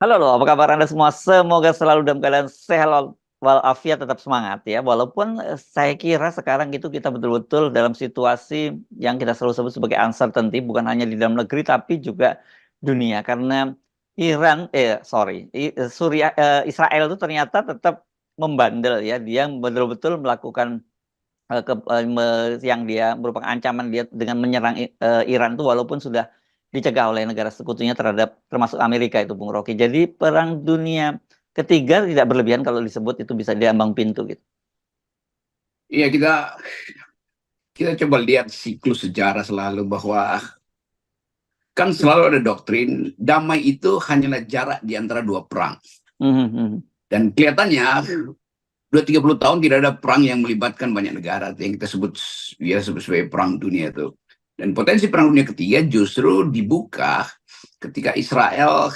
Halo, apa kabar Anda semua? Semoga selalu dalam keadaan sehat walafiat, tetap semangat ya. Walaupun saya kira sekarang itu kita betul-betul dalam situasi yang kita selalu sebut sebagai uncertainty, bukan hanya di dalam negeri tapi juga dunia. Karena Israel itu ternyata tetap membandel ya. Dia betul-betul melakukan yang dia merupakan ancaman dia dengan menyerang Iran itu walaupun sudah dicegah oleh negara sekutunya termasuk Amerika itu Bung Rocky. Jadi perang dunia ketiga tidak berlebihan kalau disebut itu bisa diambang pintu gitu. Iya, kita coba lihat siklus sejarah selalu bahwa kan selalu ada doktrin damai itu hanyalah jarak di antara dua perang. Dan kelihatannya 2-30 tahun tidak ada perang yang melibatkan banyak negara yang kita sebut sebagai perang dunia itu. Dan potensi perang dunia ketiga justru dibuka ketika Israel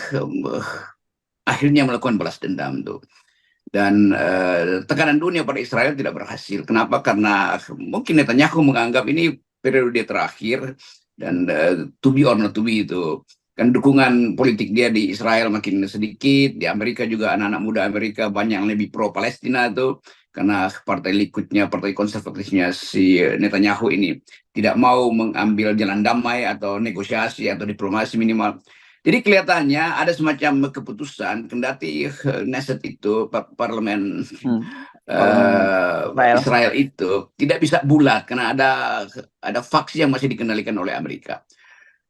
akhirnya melakukan balas dendam tuh. Dan tekanan dunia pada Israel tidak berhasil. Kenapa? Karena mungkin Netanyahu menganggap ini periode dia terakhir dan to be or not to be itu. Kan dukungan politik dia di Israel makin sedikit, di Amerika juga anak-anak muda Amerika banyak yang lebih pro Palestina tuh, karena partai Likudnya, partai konservatifnya si Netanyahu ini tidak mau mengambil jalan damai atau negosiasi atau diplomasi minimal. Jadi kelihatannya ada semacam keputusan kendati Knesset itu parlemen Israel itu tidak bisa bulat karena ada faksi yang masih dikendalikan oleh Amerika.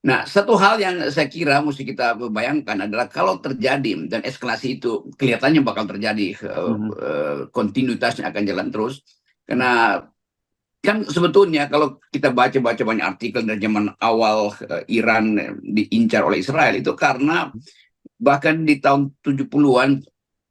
Nah, satu hal yang saya kira mesti kita bayangkan adalah kalau terjadi dan eskalasi itu kelihatannya bakal terjadi, kontinuitasnya akan jalan terus. Karena kan sebetulnya kalau kita baca-baca banyak artikel dari zaman awal Iran diincar oleh Israel itu karena bahkan di tahun 70-an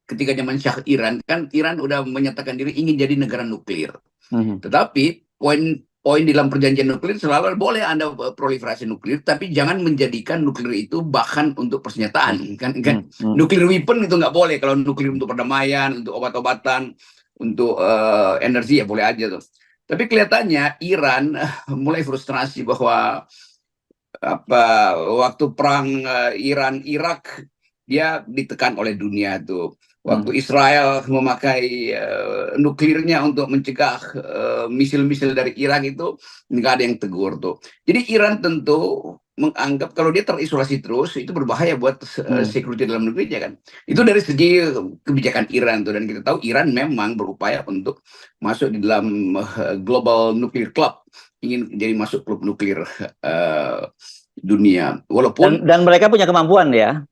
ketika zaman Shah Iran, kan Iran udah menyatakan diri ingin jadi negara nuklir. Tetapi poin dalam perjanjian nuklir selalu boleh Anda proliferasi nuklir, tapi jangan menjadikan nuklir itu bahan untuk persenjataan. Kan nuklir weapon itu nggak boleh. Kalau nuklir untuk perdamaian, untuk obat-obatan, untuk energi ya boleh aja tuh. Tapi kelihatannya Iran mulai frustrasi bahwa waktu perang Iran-Irak dia ditekan oleh dunia tuh. Waktu Israel memakai nuklirnya untuk mencegah misil-misil dari Irak itu nggak ada yang tegur tuh. Jadi Iran tentu menganggap kalau dia terisolasi terus itu berbahaya buat security dalam negerinya kan. Itu dari segi kebijakan Iran tuh, dan kita tahu Iran memang berupaya untuk masuk di dalam Global Nuclear Club, ingin jadi masuk klub nuklir dunia. Walaupun dan mereka punya kemampuan ya.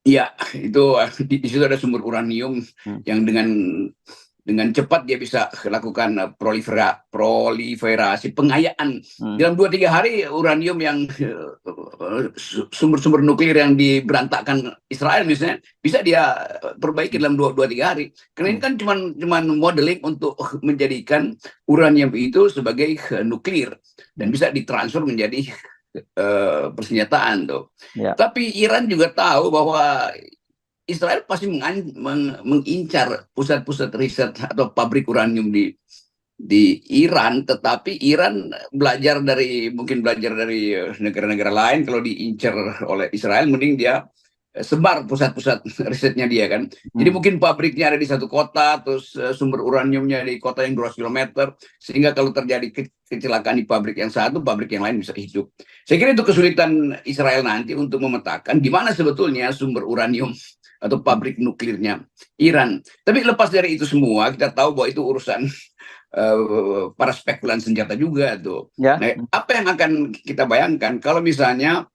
Iya, itu di situ ada sumber uranium yang dengan cepat dia bisa lakukan proliferasi pengayaan. Dalam 2-3 hari uranium yang sumber-sumber nuklir yang diberantakkan Israel misalnya bisa dia perbaiki dalam 2-3 hari. Karena ini kan cuma modeling untuk menjadikan uranium itu sebagai nuklir dan bisa ditransfer menjadi persenjataan tuh. Tapi Iran juga tahu bahwa Israel pasti mengincar pusat-pusat riset atau pabrik uranium di Iran, tetapi Iran mungkin belajar dari negara-negara lain. Kalau diincar oleh Israel, mending dia sebar pusat-pusat risetnya dia kan. Jadi mungkin pabriknya ada di satu kota, terus sumber uraniumnya di kota yang 200 km, sehingga kalau terjadi kecelakaan di pabrik yang satu, pabrik yang lain bisa hidup. Saya kira itu kesulitan Israel nanti untuk memetakan di mana sebetulnya sumber uranium atau pabrik nuklirnya Iran. Tapi lepas dari itu semua, kita tahu bahwa itu urusan para spekulan senjata juga tuh. Nah, apa yang akan kita bayangkan kalau misalnya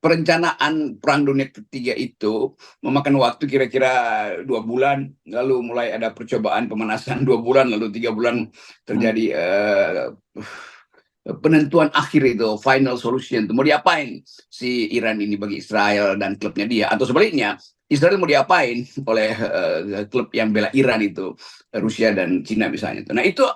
perencanaan perang dunia ketiga itu memakan waktu kira-kira 2 bulan, lalu mulai ada percobaan pemanasan 2 bulan, lalu 3 bulan terjadi penentuan akhir itu, final solution. Mau diapain si Iran ini bagi Israel dan klubnya dia, atau sebaliknya Israel mau diapain oleh klub yang bela Iran itu, Rusia dan Cina misalnya. Nah itu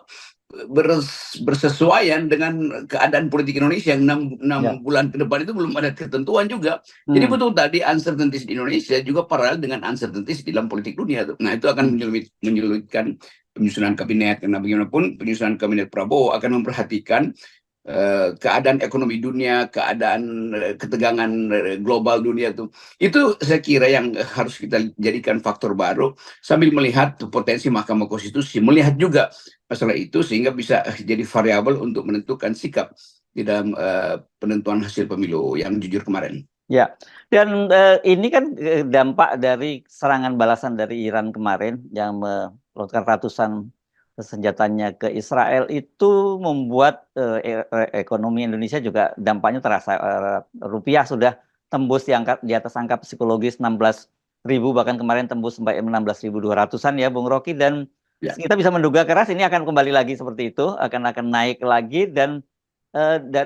bersesuaian dengan keadaan politik Indonesia yang 6 bulan ke depan itu belum ada ketentuan juga. Jadi betul tadi uncertainties di Indonesia juga paralel dengan uncertainties di dalam politik dunia. Nah itu akan menyulitkan penyusunan kabinet, karena bagaimanapun penyusunan kabinet Prabowo akan memperhatikan keadaan ekonomi dunia, keadaan ketegangan global dunia tuh. Itu saya kira yang harus kita jadikan faktor baru sambil melihat potensi Mahkamah Konstitusi, melihat juga masalah itu sehingga bisa jadi variabel untuk menentukan sikap di dalam penentuan hasil pemilu yang jujur kemarin. Ya, dan ini kan dampak dari serangan balasan dari Iran kemarin yang melontarkan ratusan senjatanya ke Israel itu membuat ekonomi Indonesia juga dampaknya terasa. Rupiah sudah tembus di atas angka psikologis 16.000, bahkan kemarin tembus sampai 16.200-an ya Bung Rocky, dan Ya. kita bisa menduga keras ini akan kembali lagi seperti itu, akan naik lagi. Dan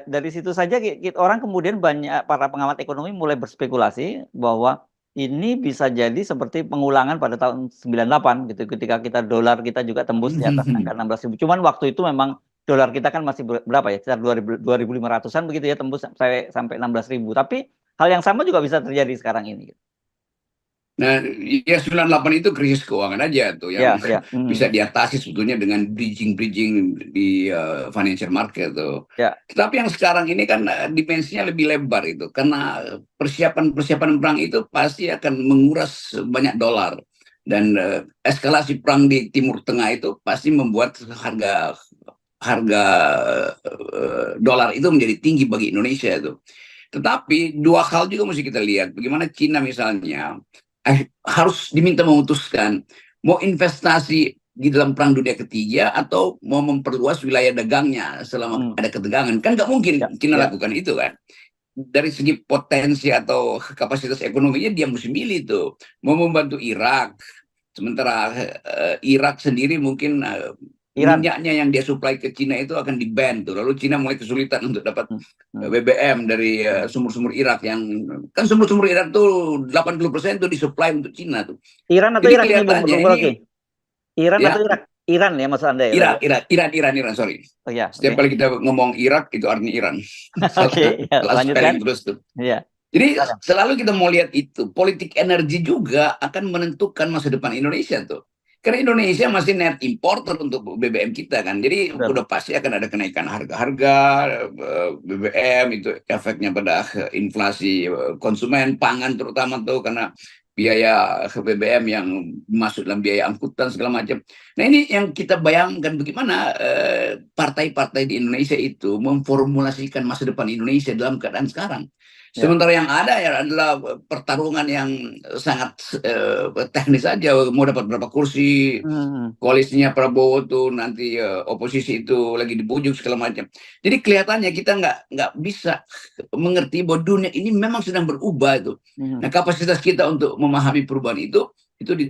dari situ saja orang kemudian banyak para pengamat ekonomi mulai berspekulasi bahwa ini bisa jadi seperti pengulangan pada tahun 98 gitu, ketika dolar kita juga tembus di atas angka 16.000. Cuman waktu itu memang dolar kita kan masih berapa ya, sekitar 2.500-an begitu ya, tembus sampai 16.000. Tapi hal yang sama juga bisa terjadi sekarang ini. Nah, ya 98 itu krisis keuangan aja tuh yang bisa diatasi sebetulnya dengan bridging di financial market tuh. Tetapi yang sekarang ini kan dimensinya lebih lebar itu, karena persiapan perang itu pasti akan menguras banyak dolar, dan eskalasi perang di Timur Tengah itu pasti membuat harga dolar itu menjadi tinggi bagi Indonesia itu. Tetapi dua hal juga mesti kita lihat, bagaimana Cina misalnya harus diminta memutuskan mau investasi di dalam perang dunia ketiga atau mau memperluas wilayah dagangnya selama ada ketegangan. Kan nggak mungkin Cina lakukan itu kan. Dari segi potensi atau kapasitas ekonominya dia mesti milih tuh, mau membantu Irak, sementara Irak sendiri mungkin minyaknya yang dia suplai ke Cina itu akan di-ban tuh. Lalu Cina mulai kesulitan untuk dapat BBM dari sumur-sumur Irak, yang kan sumur-sumur Irak tuh 80% tuh disuplai untuk Cina tuh. Iran atau Irak ini, Bung Rocky? Iran ya, atau Irak? Iran ya maksud Anda ya? Iran, sorry. Oh, ya, setiap kali kita ngomong Irak itu artinya Iran. Oke, lanjutkan. Terus tuh. Ya. Jadi selalu kita mau lihat itu, politik energi juga akan menentukan masa depan Indonesia tuh. Karena Indonesia masih net importer untuk BBM kita kan. Jadi udah pasti akan ada kenaikan harga-harga BBM, itu efeknya pada inflasi konsumen pangan terutama tuh, karena biaya BBM yang masuk dalam biaya angkutan segala macam. Nah, ini yang kita bayangkan bagaimana partai-partai di Indonesia itu memformulasikan masa depan Indonesia dalam keadaan sekarang. Sementara yang ada ya adalah pertarungan yang sangat teknis saja, mau dapat berapa kursi, koalisinya Prabowo tuh nanti oposisi itu lagi dibujuk segala macam. Jadi kelihatannya kita nggak bisa mengerti bahwa dunia ini memang sedang berubah itu. Nah, kapasitas kita untuk memahami perubahan itu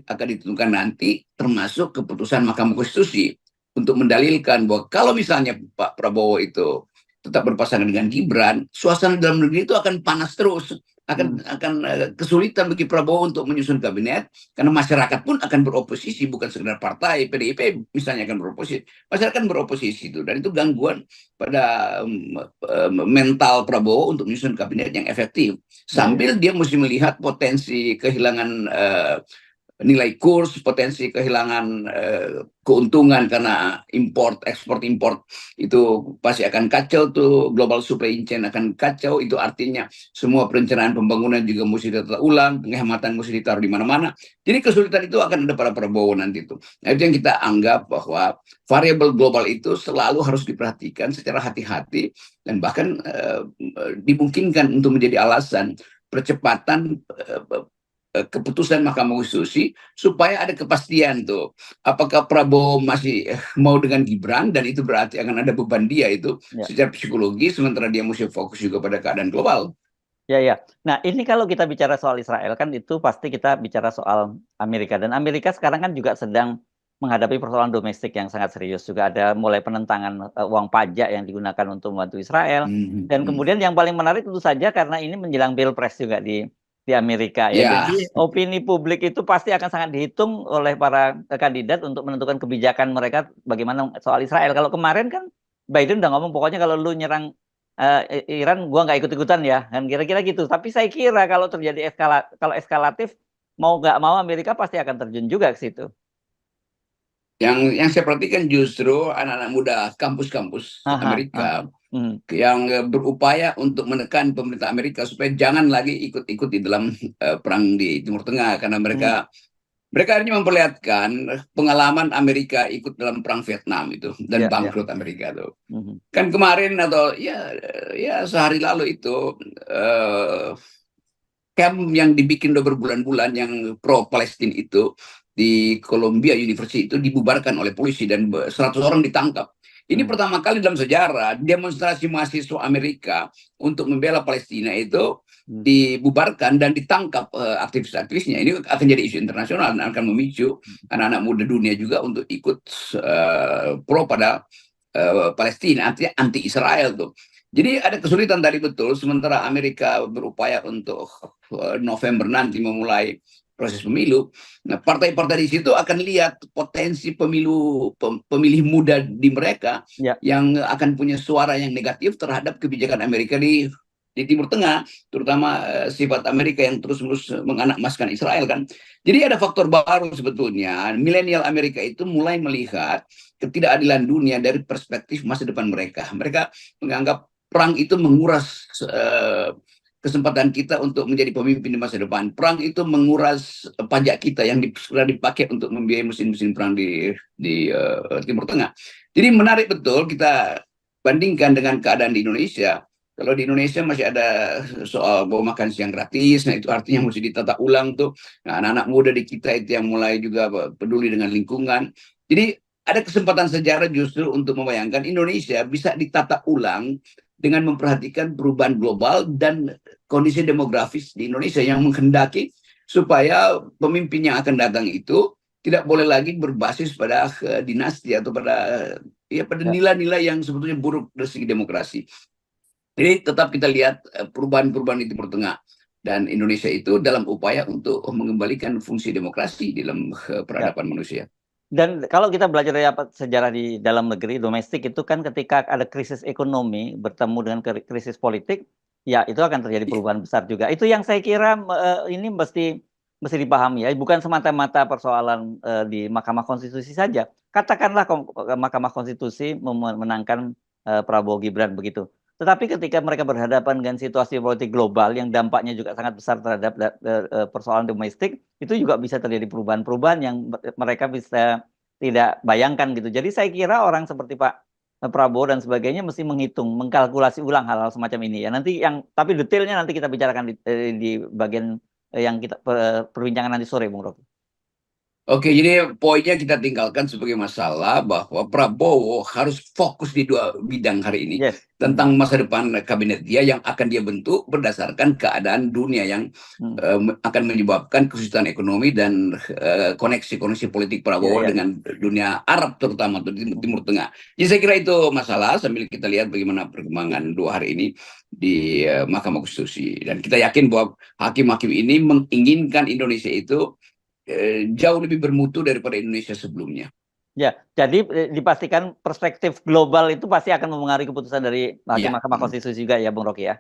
akan ditentukan nanti, termasuk keputusan Mahkamah Konstitusi untuk mendalilkan bahwa kalau misalnya Pak Prabowo itu tetap berpasangan dengan Gibran, suasana dalam negeri itu akan panas terus, akan kesulitan bagi Prabowo untuk menyusun kabinet, karena masyarakat pun akan beroposisi, bukan sekedar partai. PDIP misalnya akan beroposisi, masyarakat beroposisi itu, dan itu gangguan pada mental Prabowo untuk menyusun kabinet yang efektif, sambil dia mesti melihat potensi kehilangan nilai kurs, potensi kehilangan keuntungan karena ekspor import itu pasti akan kacau tuh, global supply chain akan kacau. Itu artinya semua perencanaan pembangunan juga mesti ditata ulang, penghematan mesti ditaruh di mana-mana. Jadi kesulitan itu akan ada pada Prabowo nanti tuh. Nah, itu yang kita anggap bahwa variabel global itu selalu harus diperhatikan secara hati-hati, dan bahkan dimungkinkan untuk menjadi alasan percepatan keputusan Mahkamah Konstitusi supaya ada kepastian tuh, apakah Prabowo masih mau dengan Gibran, dan itu berarti akan ada beban dia itu secara psikologi, sementara dia mesti fokus juga pada keadaan global. Ya. Nah, ini kalau kita bicara soal Israel kan itu pasti kita bicara soal Amerika, dan Amerika sekarang kan juga sedang menghadapi persoalan domestik yang sangat serius. Juga ada mulai penentangan uang pajak yang digunakan untuk membantu Israel. Dan kemudian yang paling menarik tentu saja karena ini menjelang Pilpres juga di Amerika ya. Jadi opini publik itu pasti akan sangat dihitung oleh para kandidat untuk menentukan kebijakan mereka bagaimana soal Israel. Kalau kemarin kan Biden udah ngomong pokoknya kalau lu nyerang Iran gua nggak ikut-ikutan ya, kan kira-kira gitu. Tapi saya kira kalau terjadi eskalatif, mau nggak mau Amerika pasti akan terjun juga ke situ. Yang saya perhatikan justru anak-anak muda kampus-kampus Amerika yang berupaya untuk menekan pemerintah Amerika supaya jangan lagi ikut-ikut di dalam perang di Timur Tengah, karena mereka hanya memperlihatkan pengalaman Amerika ikut dalam perang Vietnam itu dan bangkrut Amerika tuh. Kan kemarin atau ya sehari lalu itu camp yang dibikin udah berbulan-bulan yang pro Palestina itu di Columbia University itu dibubarkan oleh polisi dan 100 orang ditangkap. Ini pertama kali dalam sejarah demonstrasi mahasiswa Amerika untuk membela Palestina itu dibubarkan dan ditangkap aktivis-aktivisnya. Ini akan jadi isu internasional dan akan memicu anak-anak muda dunia juga untuk ikut pro pada Palestina, anti Israel tuh. Jadi ada kesulitan tadi betul, sementara Amerika berupaya untuk November nanti memulai proses pemilu. Nah, partai-partai di situ akan lihat potensi pemilih muda di mereka yang akan punya suara yang negatif terhadap kebijakan Amerika di Timur Tengah, terutama sifat Amerika yang terus-menerus menganakmaskan Israel kan. Jadi ada faktor baru sebetulnya. Milenial Amerika itu mulai melihat ketidakadilan dunia dari perspektif masa depan mereka. Mereka menganggap perang itu menguras kesempatan kita untuk menjadi pemimpin di masa depan. Perang itu menguras pajak kita yang sudah dipakai untuk membiayai mesin-mesin perang di Timur Tengah. Jadi menarik betul kita bandingkan dengan keadaan di Indonesia. Kalau di Indonesia masih ada soal bawa makan siang gratis, nah itu artinya mesti ditata ulang tuh. Nah, anak-anak muda di kita itu yang mulai juga peduli dengan lingkungan. Jadi ada kesempatan sejarah justru untuk membayangkan Indonesia bisa ditata ulang dengan memperhatikan perubahan global dan kondisi demografis di Indonesia yang menghendaki supaya pemimpin yang akan datang itu tidak boleh lagi berbasis pada dinasti atau pada nilai-nilai yang sebetulnya buruk dari segi demokrasi. Jadi tetap kita lihat perubahan-perubahan di Timur Tengah dan Indonesia itu dalam upaya untuk mengembalikan fungsi demokrasi di dalam peradaban manusia. Dan kalau kita belajar dari sejarah di dalam negeri, domestik itu kan ketika ada krisis ekonomi bertemu dengan krisis politik, ya itu akan terjadi perubahan besar juga. Itu yang saya kira ini mesti dipahami ya, bukan semata-mata persoalan di Mahkamah Konstitusi saja. Katakanlah Mahkamah Konstitusi memenangkan Prabowo Gibran begitu. Tetapi ketika mereka berhadapan dengan situasi politik global yang dampaknya juga sangat besar terhadap persoalan domestik, itu juga bisa terjadi perubahan-perubahan yang mereka bisa tidak bayangkan gitu. Jadi saya kira orang seperti Pak Prabowo dan sebagainya mesti menghitung, mengkalkulasi ulang hal-hal semacam ini ya. Nanti tapi detailnya nanti kita bicarakan di bagian yang kita perbincangan nanti sore, Bung Rocky. Oke, jadi poinnya kita tinggalkan sebagai masalah bahwa Prabowo harus fokus di dua bidang hari ini. Tentang masa depan kabinet dia yang akan dia bentuk berdasarkan keadaan dunia yang akan menyebabkan kesulitan ekonomi dan koneksi politik Prabowo dengan dunia Arab terutama di Timur Tengah. Jadi saya kira itu masalah sambil kita lihat bagaimana perkembangan 2 hari ini di Mahkamah Konstitusi. Dan kita yakin bahwa hakim-hakim ini menginginkan Indonesia itu jauh lebih bermutu daripada Indonesia sebelumnya. Ya, jadi dipastikan perspektif global itu pasti akan mempengaruhi keputusan dari hakim Mahkamah Konstitusi juga ya, Bung Rocky ya?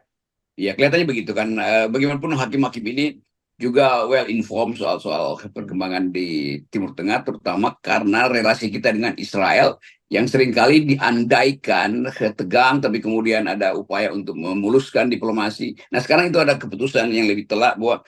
Iya, kelihatannya begitu kan. Bagaimanapun hakim-hakim ini juga well informed soal perkembangan di Timur Tengah, terutama karena relasi kita dengan Israel yang seringkali diandaikan tegang, tapi kemudian ada upaya untuk memuluskan diplomasi. Nah, sekarang itu ada keputusan yang lebih telak bahwa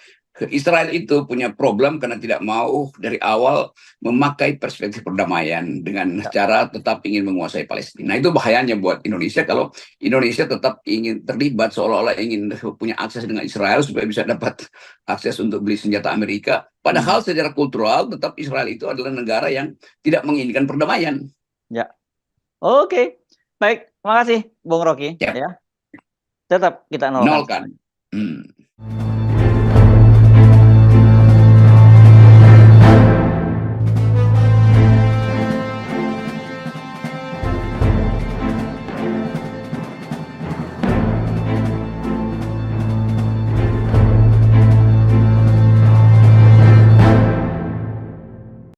Israel itu punya problem karena tidak mau dari awal memakai perspektif perdamaian dengan cara tetap ingin menguasai Palestina. Nah, itu bahayanya buat Indonesia kalau Indonesia tetap ingin terlibat seolah-olah ingin punya akses dengan Israel supaya bisa dapat akses untuk beli senjata Amerika. Padahal secara kultural tetap Israel itu adalah negara yang tidak menginginkan perdamaian. Ya, oke. Baik, terima kasih Bung Rocky. Ya. Tetap kita nolkan.